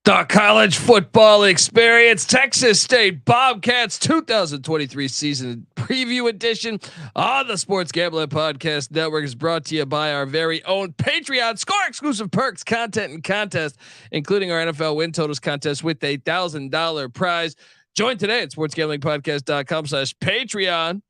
The college football experience, Texas State Bobcats 2023 season preview edition on the Sports Gambling Podcast Network is brought to you by our very own Patreon. Score exclusive perks, content, and contest, including our NFL win totals contest with a $1,000 prize. Join today at sportsgamblingpodcast.com/Patreon.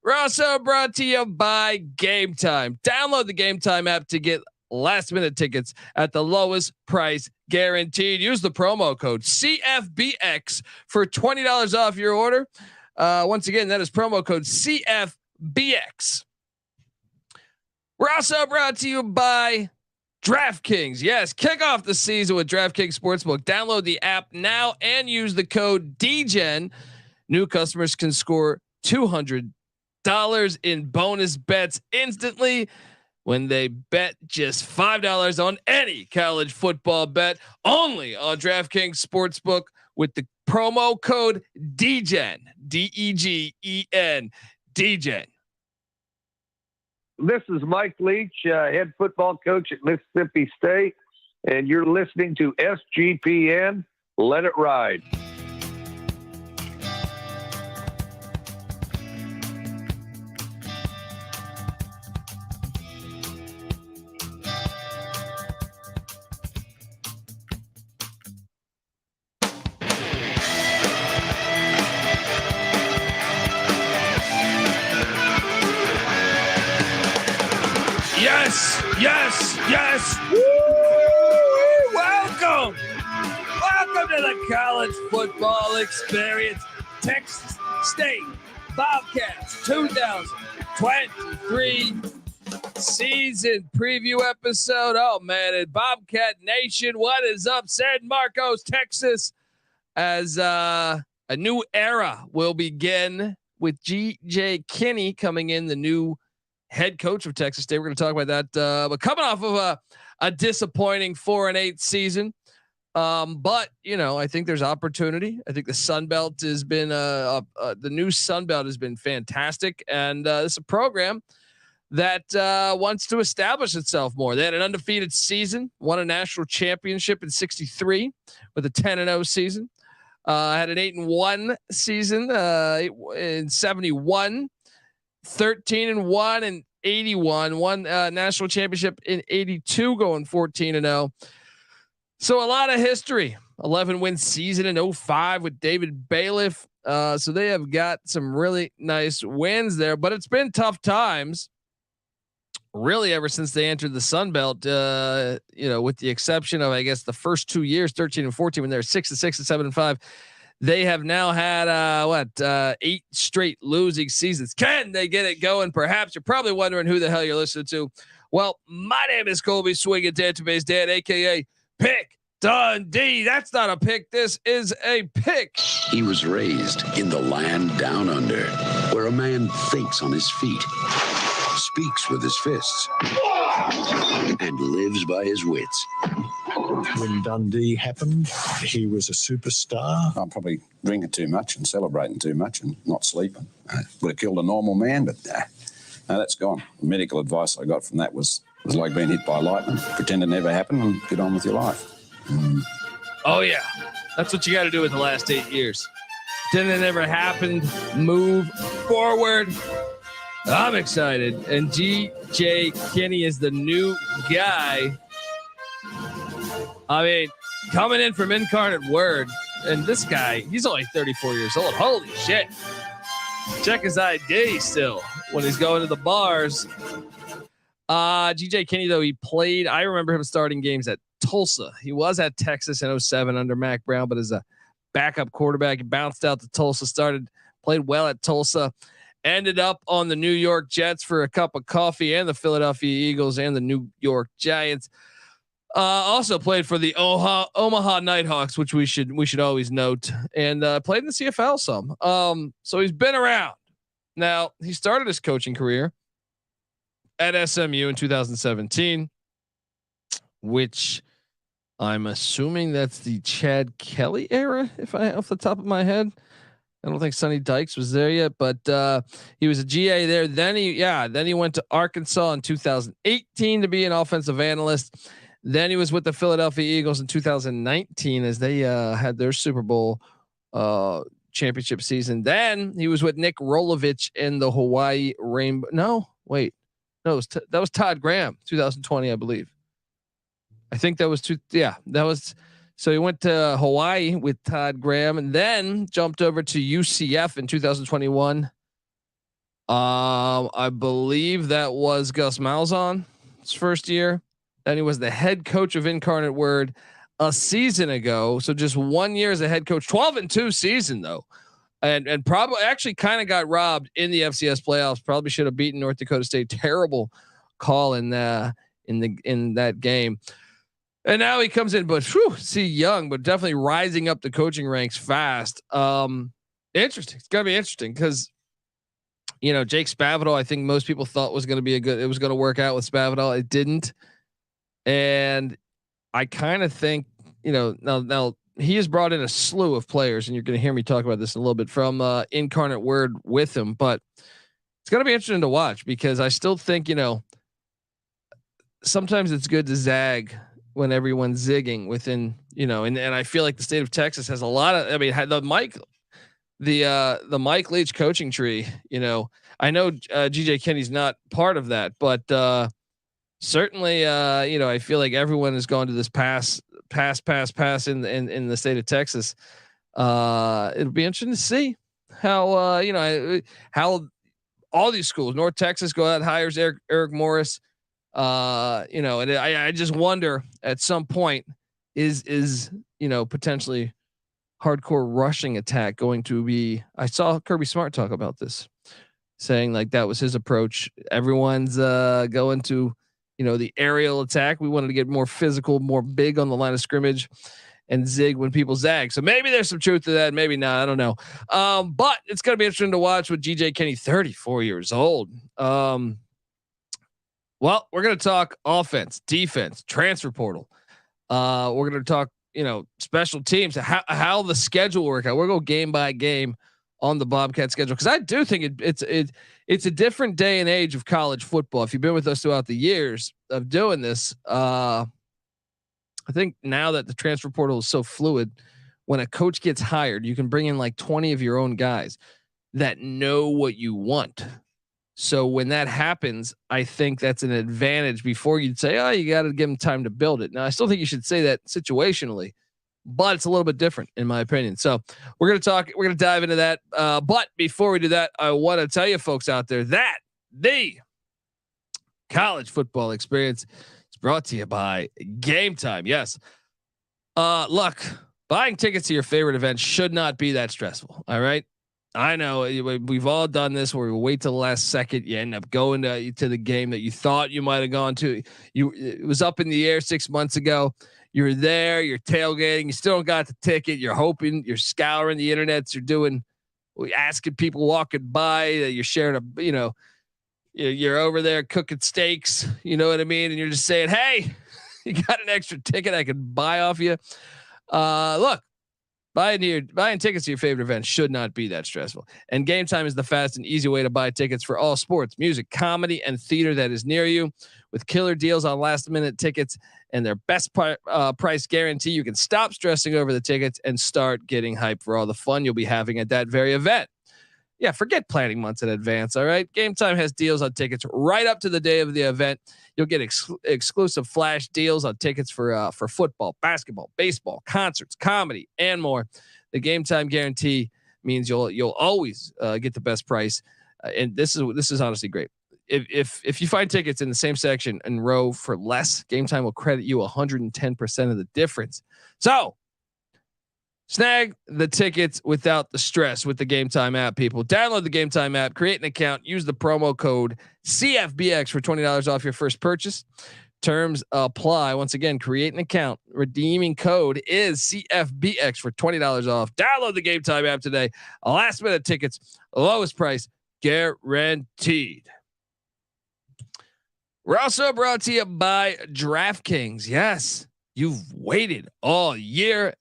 We're also brought to you by Game Time. Download the Game Time app to get last minute tickets at the lowest price guaranteed. Use the promo code CFBX for $20 off your order. Once again, that is promo code CFBX. We're also brought to you by DraftKings. Yes, kick off the season with DraftKings Sportsbook. Download the app now and use the code DGEN. New customers can score $200 in bonus bets instantly when they bet just $5 on any college football bet, only on DraftKings Sportsbook with the promo code DGEN, DEGEN, DGEN. This is Mike Leach, head football coach at Mississippi State, and you're listening to SGPN. Let it ride. Yes. Woo! Welcome to the college football experience. Texas State Bobcats 2023 season preview episode. Oh man, and Bobcat Nation, what is up? San Marcos, Texas, as a new era will begin with TJ Finley coming in, the new head coach of Texas State. We're going to talk about that. But coming off of a disappointing 4-8 season. But you know, I think there's opportunity. I think the Sun Belt has been the new Sun Belt has been fantastic. And this is a program that wants to establish itself more. They had an undefeated season, won a national championship in '63 with a 10-0 season. Had an 8-1 season in '71. 13-1 and 81, won national championship in 82, going 14-0. So a lot of history. 11-win season in 05 with David Bailiff. So they have got some really nice wins there, but it's been tough times really ever since they entered the Sun Belt. With the exception of, I guess, the first 2 years, 13 and 14, when they're 6-6 and 7-5. They have now had 8 straight losing seasons. Can they get it going? Perhaps you're probably wondering who the hell you're listening to. Well, my name is Colby Swinging Database Dad, aka Pick Dundee. That's not a pick. This is a pick. He was raised in the land down under, where a man thinks on his feet, speaks with his fists, and lives by his wits. When Dundee happened, he was a superstar. I'm probably drinking too much and celebrating too much and not sleeping. Would have killed a normal man, but no, that's gone. The medical advice I got from that was like being hit by lightning. Pretend it never happened and get on with your life. Oh yeah, that's what you got to do with the last 8 years. Pretend it never happened. Move forward. I'm excited, and TJ Finley is the new guy. I mean, coming in from Incarnate Word, and this guy, he's only 34 years old. Holy shit. Check his ID still when he's going to the bars. TJ Finley, though, he played, I remember him starting games at Tulsa. He was at Texas in 07 under Mac Brown, but as a backup quarterback, he bounced out to Tulsa, played well at Tulsa, ended up on the New York Jets for a cup of coffee, and the Philadelphia Eagles and the New York Giants. Also played for the Omaha Nighthawks, which we should always note, and played in the CFL some. So he's been around. Now, he started his coaching career at SMU in 2017, which I'm assuming that's the Chad Kelly era, if I off the top of my head. I don't think Sonny Dykes was there yet, but he was a GA there. Then he went to Arkansas in 2018 to be an offensive analyst. Then he was with the Philadelphia Eagles in 2019 as they had their Super Bowl championship season. Then he was with Nick Rolovich in the Hawaii Rainbow. No, wait, no, that was Todd Graham, 2020, I believe. I think that was that was. So he went to Hawaii with Todd Graham and then jumped over to UCF in 2021. I believe that was Gus Malzahn's first year. Then he was the head coach of Incarnate Word a season ago. So just 1 year as a head coach, 12-2 season though. And probably actually kind of got robbed in the FCS playoffs. Probably should have beaten North Dakota State. Terrible call in that game. And now he comes in, but young, but definitely rising up the coaching ranks fast. Interesting. It's gonna be interesting because, Jake Spavital, I think most people thought was going to be it was going to work out with Spavital. It didn't. And I kind of think, now he has brought in a slew of players, and you're going to hear me talk about this in a little bit from Incarnate Word with him, but it's going to be interesting to watch because I still think, sometimes it's good to zag when everyone's zigging within, and I feel like the state of Texas has a lot of, the Mike Leach coaching tree, I know GJ Kinne's not part of that, but certainly, I feel like everyone has gone to this pass in the state of Texas. It'll be interesting to see how, how all these schools, North Texas go out and hires Eric Morris. And I just wonder at some point is potentially hardcore rushing attack going to be, I saw Kirby Smart talk about this, saying like that was his approach. Everyone's going to, the aerial attack. We wanted to get more physical, more big on the line of scrimmage and zig when people zag. So maybe there's some truth to that. Maybe not. I don't know. But it's going to be interesting to watch with GJ Kinne, 34 years old. Well, we're going to talk offense, defense, transfer portal. We're going to talk, special teams, how the schedule work out. We're going to go game by game on the Bobcat schedule. Cause I do think it's a different day and age of college football. If you've been with us throughout the years of doing this, I think now that the transfer portal is so fluid, when a coach gets hired, you can bring in like 20 of your own guys that know what you want. So when that happens, I think that's an advantage before you'd say, oh, you got to give them time to build it. Now, I still think you should say that situationally, but it's a little bit different in my opinion. So we're going to dive into that. But before we do that, I want to tell you folks out there that the college football experience is brought to you by Game Time. Yes. Look, buying tickets to your favorite event should not be that stressful. All right. I know we've all done this where we wait till the last second. You end up going to the game that you thought you might've gone to. It was up in the air 6 months ago. You're there, you're tailgating, you still don't got the ticket. You're hoping, you're scouring the internets. You're asking people walking by that you're sharing you're over there cooking steaks. You know what I mean? And you're just saying, hey, you got an extra ticket I can buy off you. Look, buying tickets to your favorite event should not be that stressful. And Game Time is the fast and easy way to buy tickets for all sports, music, comedy, and theater that is near you. With killer deals on last-minute tickets and their best price guarantee, you can stop stressing over the tickets and start getting hyped for all the fun you'll be having at that very event. Yeah, forget planning months in advance. All right, Game Time has deals on tickets right up to the day of the event. You'll get exclusive flash deals on tickets for football, basketball, baseball, concerts, comedy, and more. The Game Time guarantee means you'll always get the best price, and this is honestly great. If you find tickets in the same section and row for less, Game Time will credit you 110% of the difference. So snag the tickets without the stress with the Game Time app, people. Download the Game Time app, create an account, use the promo code CFBX for $20 off your first purchase. Terms apply. Once again, create an account. Redeeming code is CFBX for $20 off. Download the Game Time app today. Last minute tickets, lowest price guaranteed. We're also brought to you by DraftKings. Yes, you've waited all year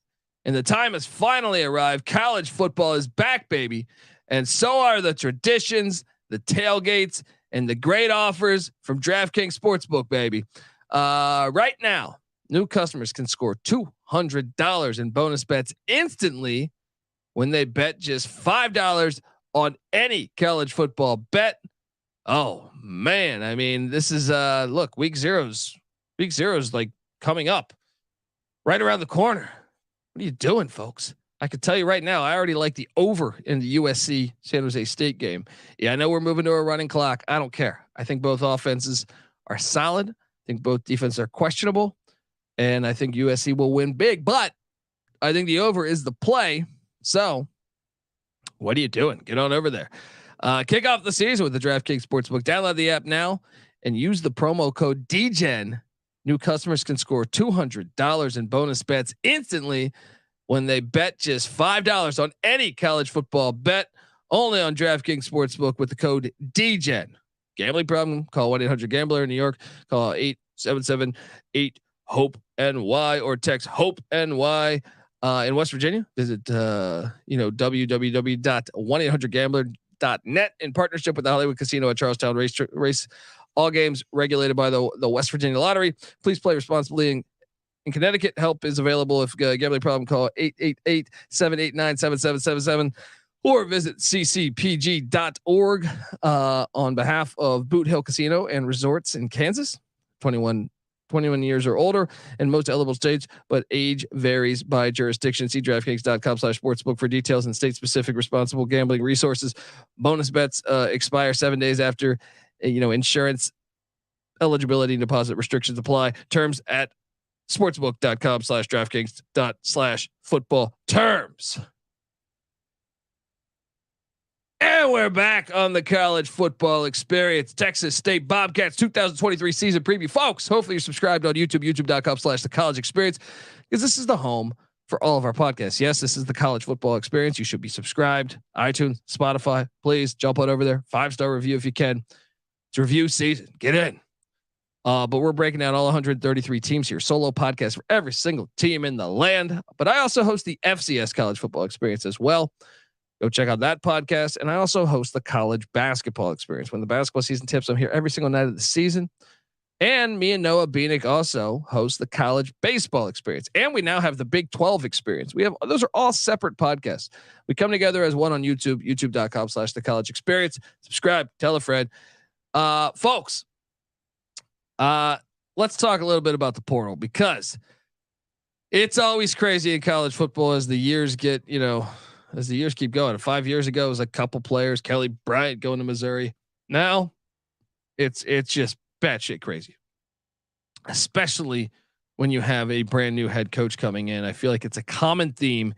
and the time has finally arrived. College football is back, baby. And so are the traditions, the tailgates, and the great offers from DraftKings Sportsbook, baby. Right now, new customers can score $200 in bonus bets instantly when they bet just $5 on any college football bet. Oh man. I mean, this is look, week zero's like coming up right around the corner. What are you doing, folks? I can tell you right now, I already like the over in the USC San Jose State game. Yeah, I know we're moving to a running clock. I don't care. I think both offenses are solid. I think both defenses are questionable, and I think USC will win big, but I think the over is the play. So what are you doing? Get on over there. Kick off the season with the DraftKings Sportsbook. Download the app now and use the promo code DGEN. New customers can score $200 in bonus bets instantly when they bet just $5 on any college football bet. Only on DraftKings Sportsbook with the code DGEN. Gambling problem? Call 1-800-GAMBLER. In New York, call 877-8-HOPE-NY or text HOPE-NY. In West Virginia, visit www.1800gambler.net in partnership with the Hollywood Casino at Charlestown Race. All games regulated by the West Virginia Lottery. Please play responsibly. In Connecticut, help is available. If gambling problem, call 888-789-7777 or visit ccpg.org. On behalf of Boot Hill Casino and Resorts in Kansas, 21 years or older in most eligible states, but age varies by jurisdiction. See DraftKings.com/sportsbook for details and state-specific responsible gambling resources. Bonus bets expire 7 days after, insurance eligibility and deposit restrictions apply. Terms at sportsbook.com/DraftKings./football terms. And we're back on the college football experience. Texas State Bobcats 2023 season preview. Folks, hopefully you're subscribed on YouTube, youtube.com/the college experience, because this is the home for all of our podcasts. Yes, this is the college football experience. You should be subscribed. iTunes, Spotify, please jump on over there. 5-star review if you can. It's review season. Get in. But we're breaking down all 133 teams here. Solo podcast for every single team in the land. But I also host the FCS college football experience as well. Go check out that podcast. And I also host the college basketball experience. When the basketball season tips, I'm here every single night of the season. And me and Noah Beanick also host the college baseball experience. And we now have the Big 12 experience. Those are all separate podcasts. We come together as one on YouTube, youtube.com/the college experience. Subscribe, tell a friend. Folks, let's talk a little bit about the portal, because it's always crazy in college football as the years get, as the years keep going. 5 years ago, it was a couple players, Kelly Bryant going to Missouri. Now it's just batshit crazy, especially when you have a brand new head coach coming in. I feel like it's a common theme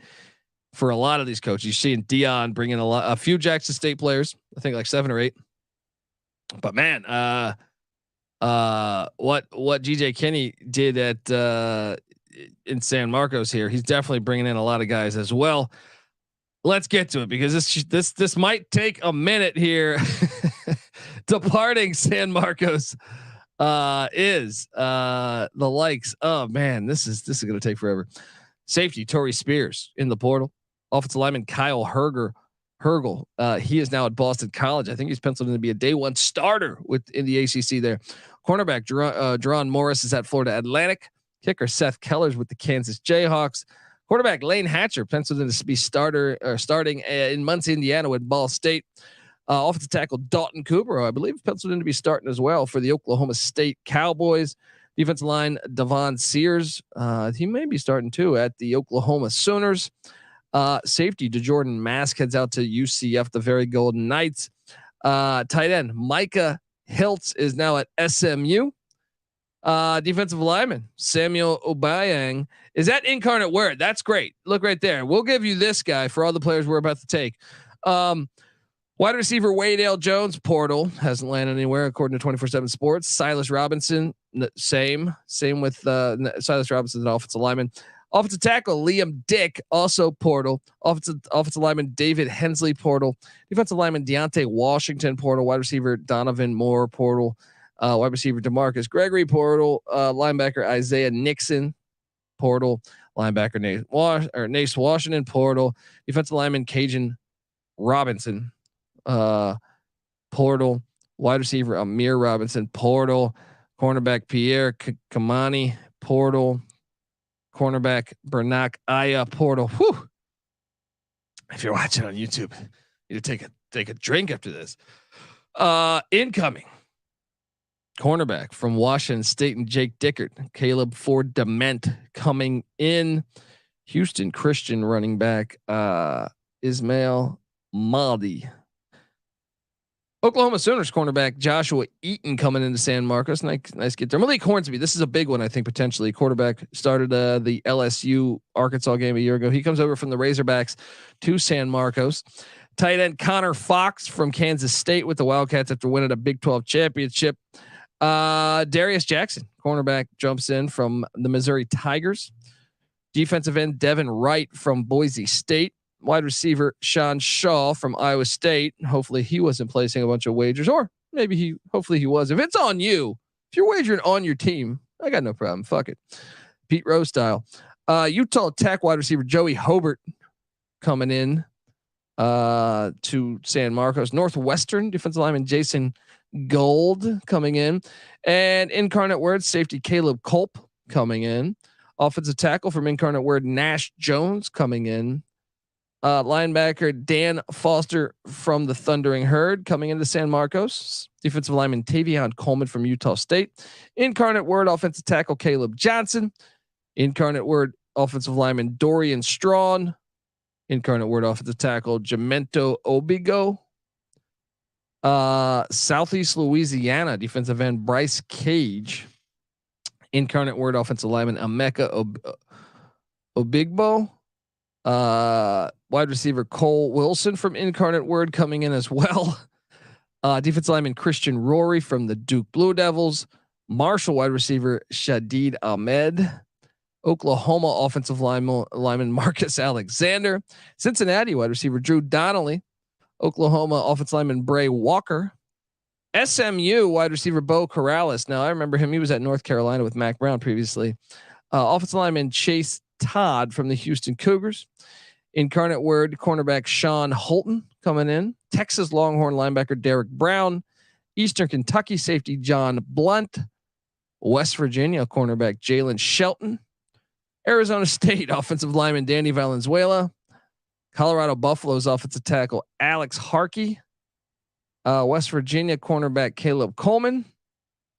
for a lot of these coaches. You're seeing Dion bring in a few Jackson State players, I think like 7 or 8, but man, what GJ Kinne did at, in San Marcos here, he's definitely bringing in a lot of guys as well. Let's get to it, because this might take a minute here. Departing San Marcos is the likes of, man, this is going to take forever. Safety Torrey Spears in the portal. Offensive lineman Kyle Hergel. He is now at Boston College. I think he's penciled in to be a day one starter in the ACC there. Cornerback Jerron Morris is at Florida Atlantic. Kicker Seth Kellers with the Kansas Jayhawks. Quarterback Lane Hatcher penciled in to be starting in Muncie, Indiana with Ball State. Offensive tackle Dalton Cooper, I believe, penciled in to be starting as well for the Oklahoma State Cowboys. Defensive line Devon Sears, he may be starting too at the Oklahoma Sooners. Safety DeJordan Mask heads out to UCF, the Very Golden Knights. Tight end Micah Hiltz is now at SMU. Defensive lineman Samuel Obayang is at Incarnate Word. That's great. Look right there. We'll give you this guy for all the players we're about to take. Wide receiver Waydale Jones portal hasn't landed anywhere according to 24/7 Sports. Silas Robinson, same with Silas Robinson, an offensive lineman. Offensive tackle Liam Dick, also portal. Offensive lineman David Hensley, portal. Defensive lineman Deontay Washington, portal. Wide receiver Donovan Moore, portal. Wide receiver DeMarcus Gregory, portal. Linebacker Isaiah Nixon, portal. Linebacker Nace Washington, portal. Defensive lineman Cajun Robinson, portal. Wide receiver Amir Robinson, portal. Cornerback Pierre Kamani, portal. Cornerback Bernak Aya portal. Whew. If you're watching on YouTube, you take a drink after this. Incoming cornerback from Washington State and Jake Dickert. Caleb Ford Dement coming in. Houston Christian running back Ismail Mahdi. Oklahoma Sooners cornerback Joshua Eaton coming into San Marcos. Nice get there. Malik Hornsby. This is a big one, I think, potentially. Quarterback started the LSU Arkansas game a year ago. He comes over from the Razorbacks to San Marcos. Tight end Connor Fox from Kansas State with the Wildcats after winning a Big 12 championship. Darius Jackson, cornerback, jumps in from the Missouri Tigers. Defensive end Devin Wright from Boise State. Wide receiver Sean Shaw from Iowa State. Hopefully he wasn't placing a bunch of wagers, or maybe hopefully he was. If it's on you, if you're wagering on your team, I got no problem. Fuck it. Pete Rose style. Utah Tech wide receiver Joey Hobart coming in to San Marcos. Northwestern defensive lineman Jason Gold coming in, and Incarnate Word safety Caleb Culp coming in. Offensive tackle from Incarnate Word Nash Jones coming in. Linebacker Dan Foster from the Thundering Herd coming into San Marcos. Defensive lineman Tavion Coleman from Utah State. Incarnate Word offensive tackle Caleb Johnson. Incarnate Word offensive lineman Dorian Strawn. Incarnate Word offensive tackle Jamento Obigo. Southeast Louisiana defensive end Bryce Cage. Incarnate Word offensive lineman Emeka Obigbo. Wide receiver Cole Wilson from Incarnate Word coming in as well. Defensive lineman Christian Rory from the Duke Blue Devils. Marshall wide receiver Shadid Ahmed. Oklahoma offensive lineman Marcus Alexander. Cincinnati wide receiver Drew Donnelly. Oklahoma offensive lineman Bray Walker. SMU wide receiver Beau Corrales. Now I remember him. He was at North Carolina with Mac Brown previously. Offensive lineman Chase Todd from the Houston Cougars. Incarnate Word cornerback Sean Holton coming in. Texas Longhorn linebacker Derek Brown. Eastern Kentucky safety John Blunt. West Virginia cornerback Jalen Shelton. Arizona State offensive lineman Danny Valenzuela. Colorado Buffaloes offensive tackle Alex Harkey. West Virginia cornerback Caleb Coleman.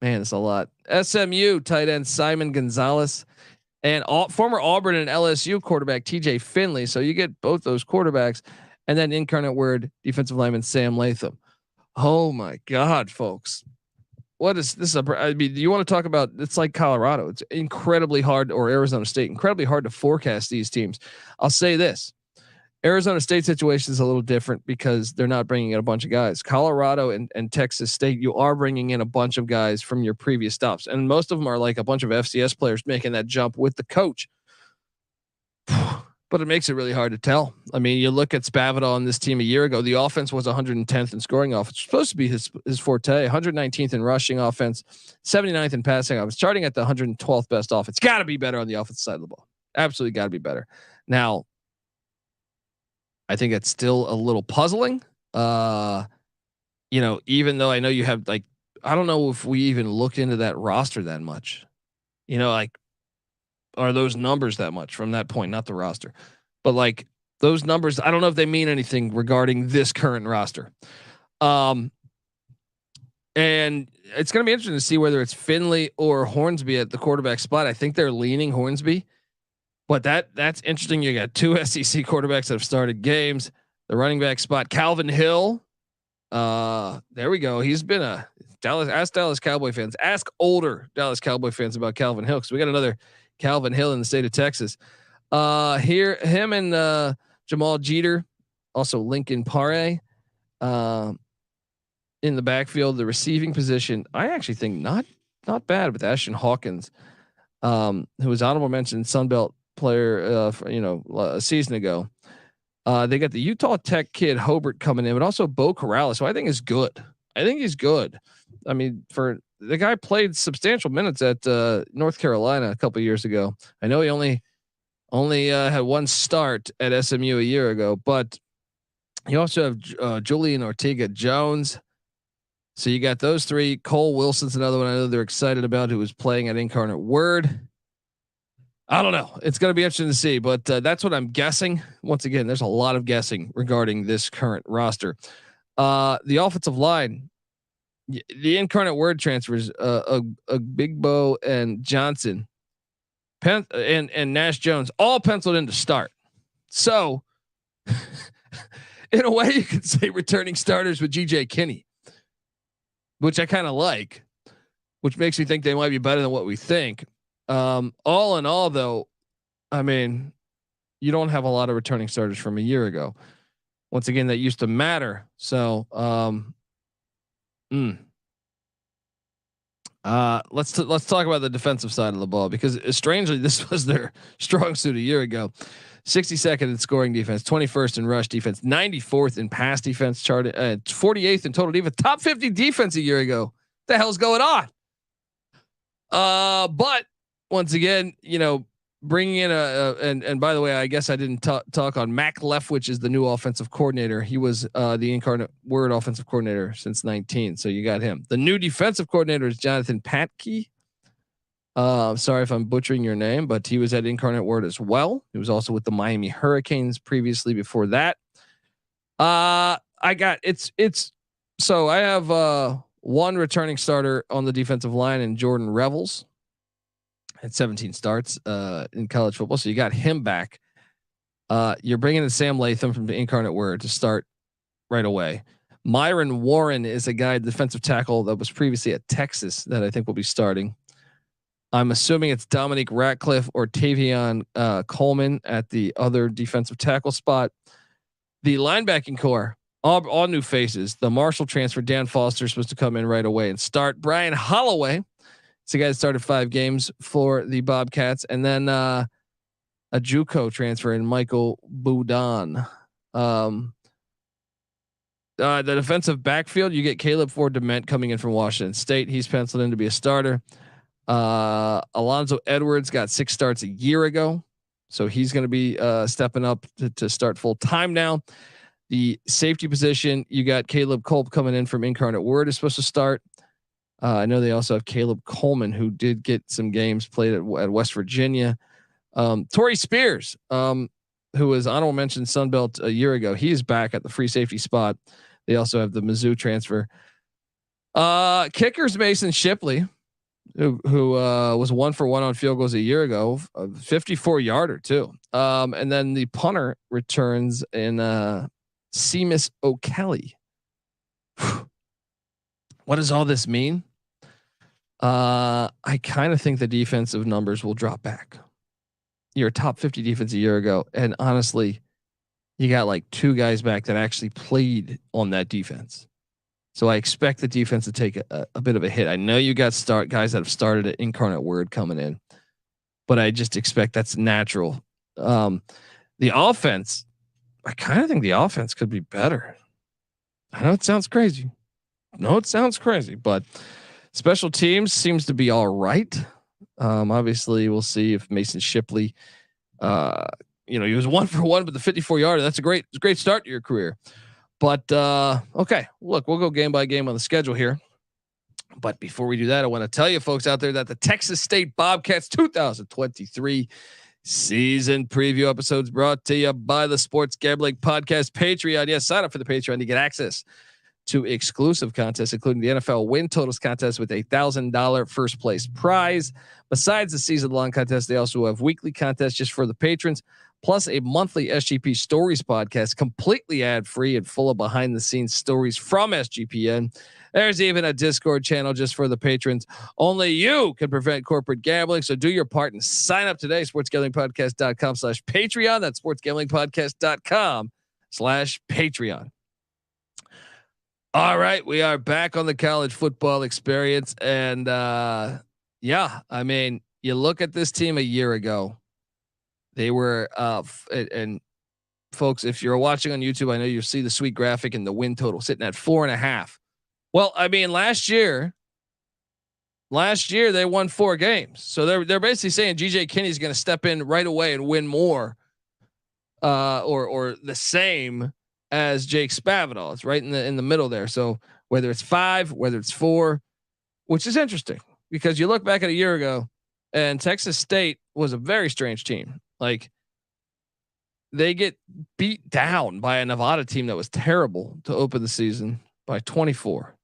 Man, it's a lot. SMU tight end Simon Gonzalez. And former Auburn and LSU quarterback TJ Finley. So you get both those quarterbacks, and then Incarnate Word defensive lineman Sam Latham. Oh my God, folks. What is this? I mean, you want to talk about, it's like Colorado. It's incredibly hard, or Arizona State, incredibly hard to forecast these teams. I'll say this. Arizona State situation is a little different because they're not bringing in a bunch of guys. Colorado and Texas State, you are bringing in a bunch of guys from your previous stops. And most of them are like a bunch of FCS players making that jump with the coach. But it makes it really hard to tell. I mean, you look at Spavital on this team a year ago, the offense was 110th in scoring offense. It's supposed to be his forte, 119th in rushing offense, 79th in passing offense, starting at the 112th best offense. Got to be better on the offensive side of the ball. Absolutely got to be better. Now, I think it's still a little puzzling. Even though I know you have I don't know if we even looked into that roster that much, are those numbers that much from that point, not the roster, but those numbers, I don't know if they mean anything regarding this current roster. And it's going to be interesting to see whether it's Finley or Hornsby at the quarterback spot. I think they're leaning Hornsby. But that's interesting. You got two SEC quarterbacks that have started games. The running back spot, Calvin Hill. There we go. He's been ask Dallas Cowboy fans, ask older Dallas Cowboy fans about Calvin Hill, because we got another Calvin Hill in the state of Texas. Him and Jamal Jeter, also Lincoln Paré, in the backfield. The receiving position, I actually think not bad with Ashtyn Hawkins, who was honorable mention Sunbelt player a season ago. They got the Utah Tech kid Hobart coming in, but also Beau Corrales, who I think is good. I think he's good. I mean, for the guy played substantial minutes at North Carolina a couple of years ago. I know he only had one start at SMU a year ago, but you also have Julian Ortega-Jones. So you got those three. Cole Wilson's another one I know they're excited about, who was playing at Incarnate Word. I don't know. It's going to be interesting to see, but that's what I'm guessing. Once again, there's a lot of guessing regarding this current roster. The offensive line, the Incarnate Word transfers, a Big Beau and Johnson, and Nash Jones, all penciled in to start. So, in a way, you could say returning starters with GJ Kinne, which I kind of like, which makes me think they might be better than what we think. All in all, though, I mean, you don't have a lot of returning starters from a year ago. Once again, that used to matter. So, let's talk about the defensive side of the ball, because strangely, this was their strong suit a year ago. 62nd in scoring defense, 21st in rush defense, 94th in pass defense, charted 48th in total defense, top 50 defense a year ago. What the hell's going on? But once again, bringing in and by the way, I guess I didn't talk on Mac Leftwich is the new offensive coordinator. He was the Incarnate Word offensive coordinator since 19. So you got him. The new defensive coordinator is Jonathan Patke. Sorry if I'm butchering your name, but he was at Incarnate Word as well. He was also with the Miami Hurricanes previously before that. So I have one returning starter on the defensive line in Jordan Revels. Had 17 starts in college football, so you got him back. You're bringing in Sam Latham from the Incarnate Word to start right away. Myron Warren is a guy, defensive tackle that was previously at Texas, that I think will be starting. I'm assuming it's Dominique Ratcliffe or Tavion Coleman at the other defensive tackle spot. The linebacking core, all new faces. The Marshall transfer, Dan Foster, is supposed to come in right away and start. Brian Holloway, it's a guy that started 5 games for the Bobcats, and then a JUCO transfer in Michael Boudon. The defensive backfield, you get Caleb Ford Dement coming in from Washington State. He's penciled in to be a starter. Alonzo Edwards got 6 starts a year ago, so he's going to be stepping up to start full time now. The safety position, you got Caleb Culp coming in from Incarnate Word, is supposed to start. I know they also have Caleb Coleman, who did get some games played at West Virginia. Torrey Spears, who was honorable mention Sunbelt a year ago, he's back at the free safety spot. They also have the Mizzou transfer. Kickers Mason Shipley, who was 1-for-1 on field goals a year ago, a 54-yarder too. And then the punter returns in Seamus O'Kelly. What does all this mean? I kind of think the defensive numbers will drop back. You're a top 50 defense a year ago, and honestly, you got like 2 guys back that actually played on that defense. So I expect the defense to take a bit of a hit. I know you got guys that have started at Incarnate Word coming in, but I just expect that's natural. The offense, I kind of think the offense could be better. I know it sounds crazy. But special teams seems to be all right. Obviously we'll see if Mason Shipley, he was 1-for-1, but the 54-yarder, that's a great start to your career. But okay, look, we'll go game by game on the schedule here. But before we do that, I want to tell you folks out there that the Texas State Bobcats 2023 season preview episodes brought to you by the Sports Gambling Podcast Patreon. Yes, sign up for the Patreon to get access to exclusive contests, including the NFL win totals contest with $1,000 first place prize. Besides the season-long contest, they also have weekly contests just for the patrons, plus a monthly SGP Stories podcast, completely ad-free and full of behind-the-scenes stories from SGPN. There's even a Discord channel just for the patrons. Only you can prevent corporate gambling, so do your part and sign up today. sportsgamblingpodcast.com/Patreon. That's sportsgamblingpodcast.com/Patreon. All right, we are back on the college football experience, and yeah, I mean, you look at this team a year ago. They were and folks, if you're watching on YouTube, I know you'll see the sweet graphic and the win total sitting at 4.5. Well, I mean, last year they won 4 games, so they're basically saying GJ Kinne is going to step in right away and win more, or the same as Jake Spavital. It's right in the middle there. So whether it's 5, whether it's 4, which is interesting because you look back at a year ago, And Texas State was a very strange team. Like they get beat down by a Nevada team that was terrible to open the season by 24.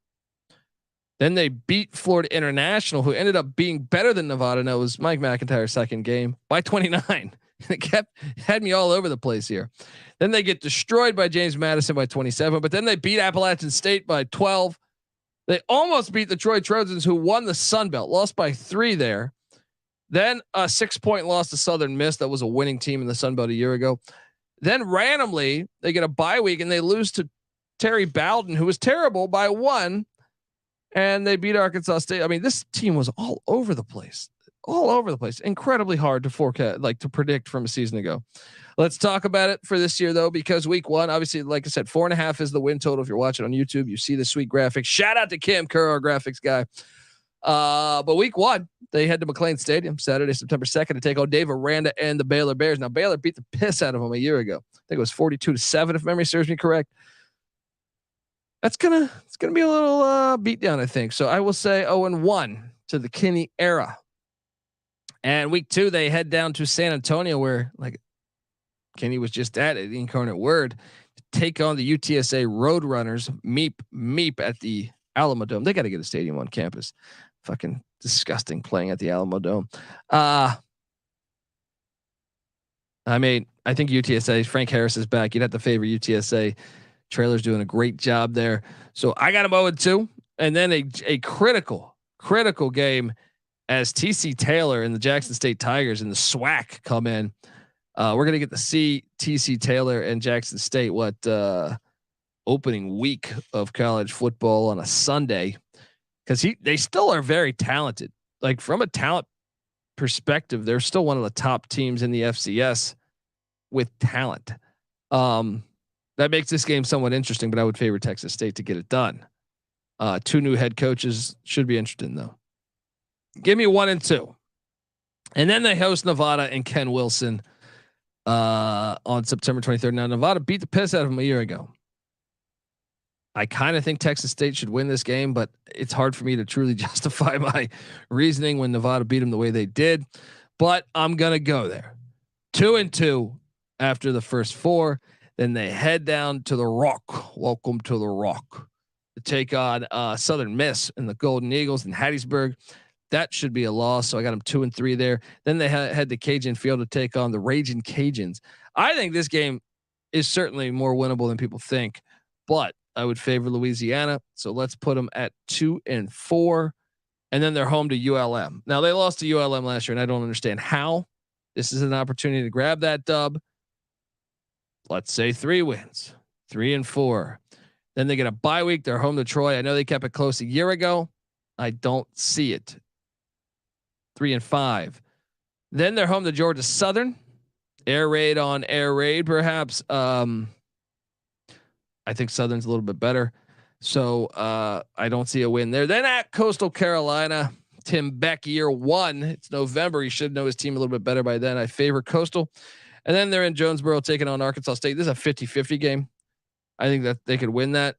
Then they beat Florida International, who ended up being better than Nevada. And it was Mike McIntyre's second game by 29. It had me all over the place here. Then they get destroyed by James Madison by 27, but then they beat Appalachian State by 12. They almost beat the Troy Trojans, who won the Sun Belt, lost by 3 there. Then a 6-point loss to Southern Miss. That was a winning team in the Sun Belt a year ago. Then randomly they get a bye week and they lose to Terry Bowden, who was terrible, by 1. And they beat Arkansas State. I mean, this team was all over the place. Incredibly hard to forecast, like to predict from a season ago. Let's talk about it for this year though, because week 1, obviously, like I said, 4.5 is the win total. If you're watching on YouTube, you see the sweet graphics. Shout out to Kim Kerr, our graphics guy. But week 1, they head to McLean Stadium Saturday, September 2nd to take on Dave Aranda and the Baylor Bears. Now Baylor beat the piss out of them a year ago. I think it was 42-7, if memory serves me correct. It's gonna be a little beatdown, I think. So I will say 0-1 to the Kinne era. And week 2, they head down to San Antonio, where like Kinne was just at the Incarnate Word, to take on the UTSA Roadrunners. Meep at the Alamo Dome. They got to get a stadium on campus. Fucking disgusting playing at the Alamo Dome. I mean, I think UTSA, Frank Harris is back. You'd have to favor UTSA. Trailer's doing a great job there. So I got him 0-2, and then a critical game as TC Taylor and the Jackson State Tigers and the SWAC come in. We're going to get to see TC Taylor and Jackson State opening week of college football on a Sunday, because they still are very talented. Like from a talent perspective, they're still one of the top teams in the FCS with talent. That makes this game somewhat interesting, but I would favor Texas State to get it done. 2 new head coaches should be interesting though. Give me 1-2. And then they host Nevada and Ken Wilson on September 23rd. Now Nevada beat the piss out of them a year ago. I kind of think Texas State should win this game, but it's hard for me to truly justify my reasoning when Nevada beat them the way they did. But I'm going to go there. 2-2 after the first 4. Then they head down to the Rock. Welcome to the Rock to take on Southern Miss and the Golden Eagles in Hattiesburg. That should be a loss. So I got them 2-3 there. Then they head to Cajun Field to take on the Raging Cajuns. I think this game is certainly more winnable than people think, but I would favor Louisiana. So let's put them at 2-4. And then they're home to ULM. Now they lost to ULM last year, and I don't understand how. This is an opportunity to grab that dub. Let's say 3 wins, 3-4. Then they get a bye week. They're home to Troy. I know they kept it close a year ago. I don't see it. 3-5. Then they're home to Georgia Southern. Air raid on air raid, perhaps. I think Southern's a little bit better. So I don't see a win there. Then at Coastal Carolina, Tim Beck, year 1. It's November. He should know his team a little bit better by then. I favor Coastal. And then they're in Jonesboro taking on Arkansas State. This is a 50-50 game. I think that they could win that.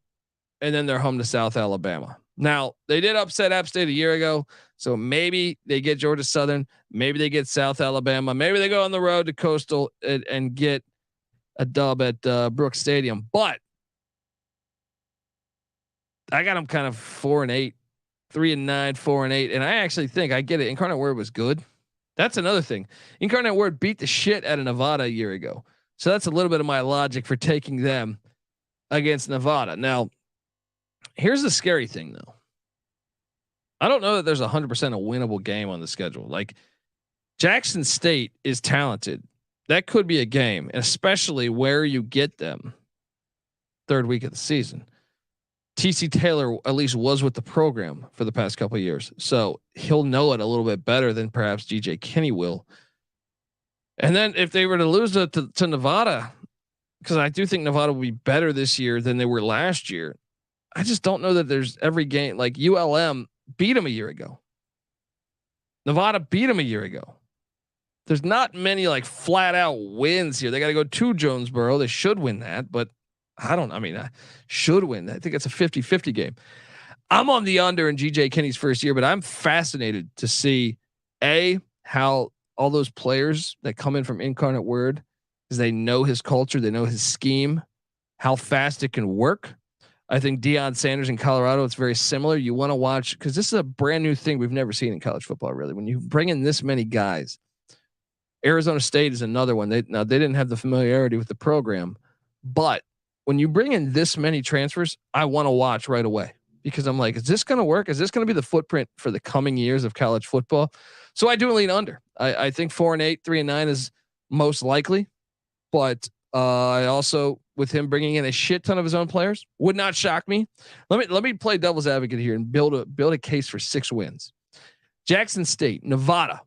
And then they're home to South Alabama. Now they did upset App State a year ago. So maybe they get Georgia Southern. Maybe they get South Alabama. Maybe they go on the road to Coastal and get a dub at Brooks Stadium. But I got them kind of 4-8, 3-9, 4-8. And I actually think I get it. Incarnate Word was good. That's another thing. Incarnate Word beat the shit out of Nevada a year ago. So that's a little bit of my logic for taking them against Nevada. Now, here's the scary thing though. I don't know that there's 100% a winnable game on the schedule. Like Jackson State is talented. That could be a game, and especially where you get them 3rd week of the season. TC Taylor at least was with the program for the past couple of years, so he'll know it a little bit better than perhaps GJ Kinne will. And then if they were to lose to Nevada, because I do think Nevada will be better this year than they were last year. I just don't know that there's every game. Like ULM beat them a year ago. Nevada beat them a year ago. There's not many like flat out wins here. They got to go to Jonesboro. They should win that, but I should win that. I think it's a 50-50 game. I'm on the under in GJ Kinne's first year, but I'm fascinated to see how all those players that come in from Incarnate Word, is they know his culture, they know his scheme, how fast it can work. I think Deion Sanders in Colorado, it's very similar. You want to watch, because this is a brand new thing we've never seen in college football, really. When you bring in this many guys, Arizona State is another one. They didn't have the familiarity with the program, but when you bring in this many transfers, I want to watch right away, because I'm like, is this going to work? Is this going to be the footprint for the coming years of college football? So I do lean under. I think 4-8, 3-9 is most likely, but I also, with him bringing in a shit ton of his own players, would not shock me. Let me play devil's advocate here and build a case for 6 wins. Jackson State, Nevada,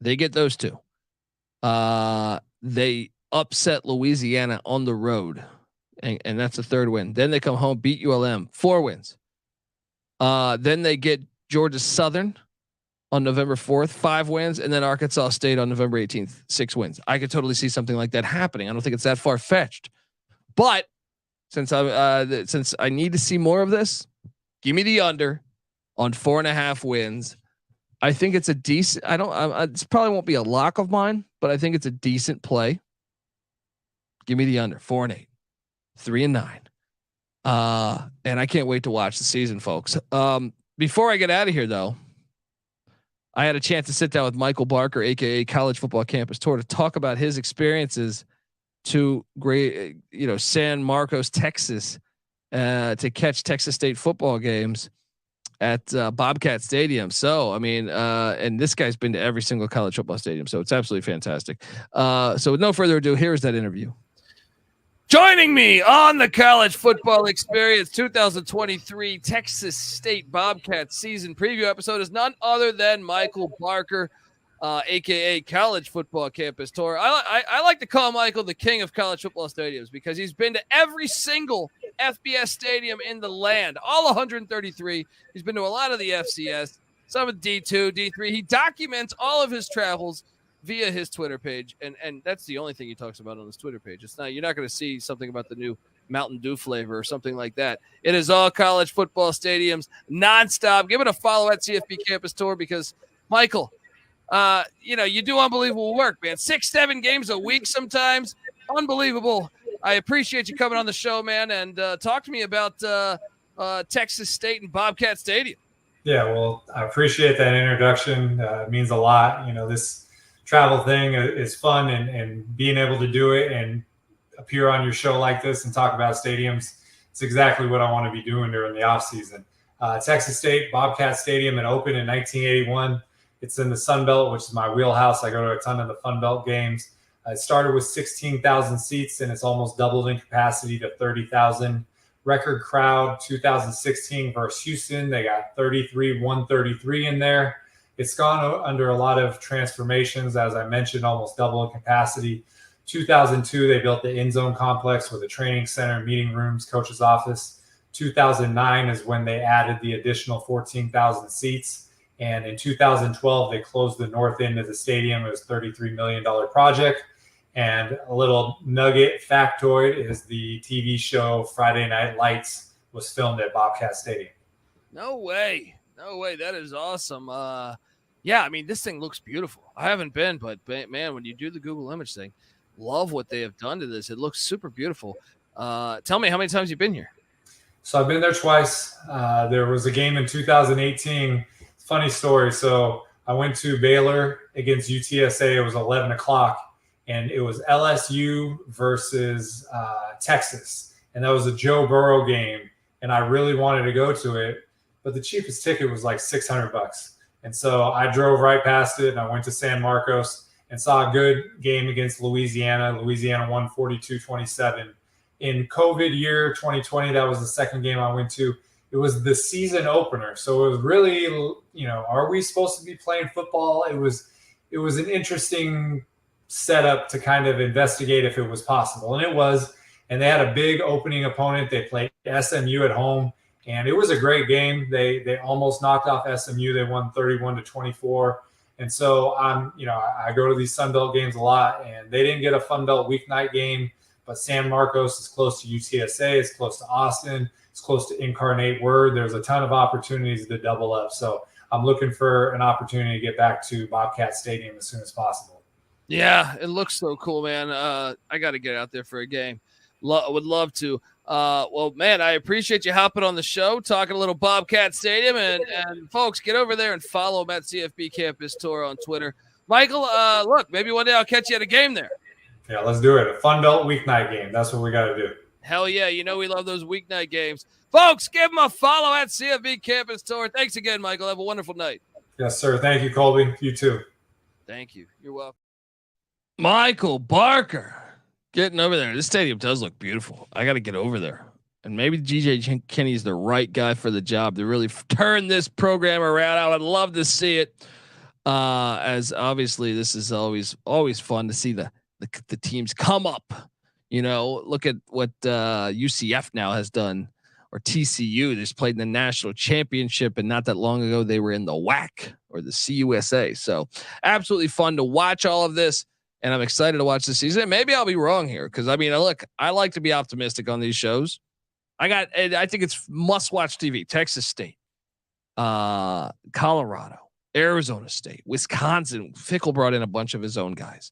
they get those 2. They upset Louisiana on the road, and that's a 3rd win. Then they come home, beat ULM, 4 wins. Then they get Georgia Southern on November 4th, 5 wins, and then Arkansas State on November 18th, 6 wins. I could totally see something like that happening. I don't think it's that far fetched, but since I need to see more of this, give me the under on 4.5 wins. I think it's a decent. It probably won't be a lock of mine, but I think it's a decent play. Give me the under 4-8, 3-9. And I can't wait to watch the season, folks. Before I get out of here, though, I had a chance to sit down with Michael Barker, aka College Football Campus Tour, to talk about his experiences to San Marcos, Texas, to catch Texas State football games at Bobcat Stadium. So, I mean, and this guy's been to every single college football stadium, so it's absolutely fantastic. So with no further ado, here's that interview. Joining me on the College Football Experience 2023 Texas State Bobcats season preview episode is none other than Michael Barker, aka College Football Campus Tour. I like to call Michael the king of college football stadiums, because he's been to every single FBS stadium in the land, all 133. He's been to a lot of the FCS, some of D2, D3. He documents all of his travels via his Twitter page, and that's the only thing he talks about on his Twitter page. You're not going to see something about the new Mountain Dew flavor or something like that. It is all college football stadiums nonstop. Give it a follow at CFB Campus Tour, because Michael, you do unbelievable work, man. 6-7 games a week sometimes. Unbelievable. I appreciate you coming on the show, man, and talk to me about Texas State and Bobcat Stadium. Yeah, well, I appreciate that introduction. It means a lot. This travel thing is fun, and being able to do it and appear on your show like this and talk about stadiums, it's exactly what I want to be doing during the off season. Texas State Bobcat Stadium, it opened in 1981. It's in the Sun Belt, which is my wheelhouse. I go to a ton of the Fun Belt games. It started with 16,000 seats, and it's almost doubled in capacity to 30,000. Record crowd 2016 versus Houston. They got 133 in there. It's gone under a lot of transformations, as I mentioned, almost double in capacity. 2002, they built the end zone complex with a training center, meeting rooms, coach's office. 2009 is when they added the additional 14,000 seats. And in 2012, they closed the north end of the stadium. It was a $33 million project. And a little nugget factoid is the TV show Friday Night Lights was filmed at Bobcat Stadium. No way. That is awesome. Yeah, I mean, this thing looks beautiful. I haven't been, but man, when you do the Google image thing, love what they have done to this. It looks super beautiful. Tell me, how many times you've been here? So I've been there twice. There was a game in 2018. Funny story. So I went to Baylor against UTSA. It was 11 o'clock, and it was LSU versus Texas. And that was a Joe Burrow game. And I really wanted to go to it, but the cheapest ticket was like $600. And so I drove right past it, and I went to San Marcos and saw a good game against Louisiana. Louisiana won 42-27. In COVID year 2020, that was the second game I went to. It was the season opener. So it was really, are we supposed to be playing football? It was an interesting setup to kind of investigate if it was possible. And it was. And they had a big opening opponent. They played SMU at home. And it was a great game. They almost knocked off SMU. They won 31-24. And so I go to these Sun Belt games a lot, and they didn't get a Fun Belt weeknight game, but San Marcos is close to UTSA. It's close to Austin. It's close to Incarnate Word. There's a ton of opportunities to double up. So I'm looking for an opportunity to get back to Bobcat Stadium as soon as possible. Yeah, it looks so cool, man. I got to get out there for a game. Would love to. Well, man, I appreciate you hopping on the show, talking a little Bobcat Stadium, and folks, get over there and follow him at CFB Campus Tour on Twitter. Michael, look, maybe one day I'll catch you at a game there. Yeah, let's do it. A Fun Belt weeknight game. That's what we got to do. Hell yeah. You know we love those weeknight games. Folks, give him a follow at CFB Campus Tour. Thanks again, Michael. Have a wonderful night. Yes, sir. Thank you, Colby. You too. Thank you. You're welcome. Michael Barker getting over there. This stadium does look beautiful. I got to get over there. And maybe TJ Kinne is the right guy for the job to really turn this program around. I would love to see it. As obviously this is always fun to see the teams come up. You know, look at what UCF now has done, or TCU. They just played in the national championship, and not that long ago they were in the WAC or the CUSA. So absolutely fun to watch all of this. And I'm excited to watch this season. And maybe I'll be wrong here, because I mean, look, I like to be optimistic on these shows. I think it's must-watch TV. Texas State, Colorado, Arizona State, Wisconsin. Fickle brought in a bunch of his own guys.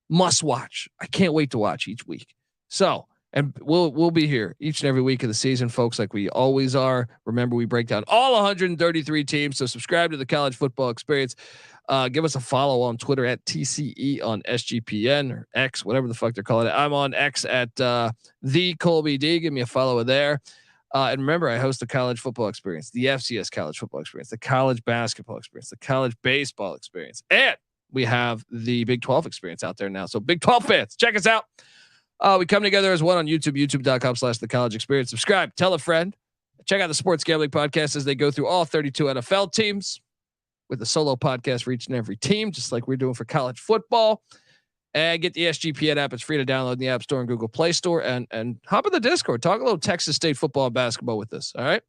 Must watch. I can't wait to watch each week. So, and we'll be here each and every week of the season, folks, like we always are. Remember, we break down all 133 teams. So subscribe to the College Football Experience. Give us a follow on Twitter at TCE on SGPN or X, whatever the fuck they're calling it. I'm on X at the Colby D. Give me a follow there. And remember, I host the College Football Experience, the FCS College Football Experience, the College Basketball Experience, the College Baseball Experience, and we have the Big 12 Experience out there now. So Big 12 fans, check us out. We come together as one on YouTube, youtube.com/the College Experience. Subscribe, tell a friend. Check out the Sports Gambling Podcast as they go through all 32 NFL teams, with a solo podcast for each and every team, just like we're doing for college football. And get the SGPN app. It's free to download in the App Store and Google Play Store. And hop in the Discord. Talk a little Texas State football and basketball with us. All right.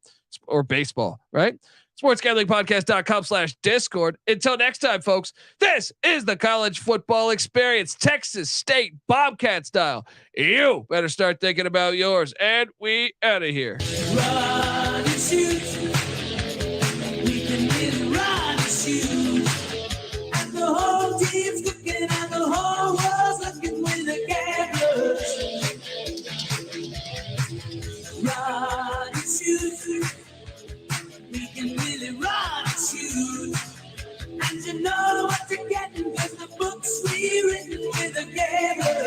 Or baseball. Right. SportsGamblingPodcast.com/Discord. Until next time, folks, this is the College Football Experience, Texas State Bobcat style. You better start thinking about yours. And we out of here. Run and shoot.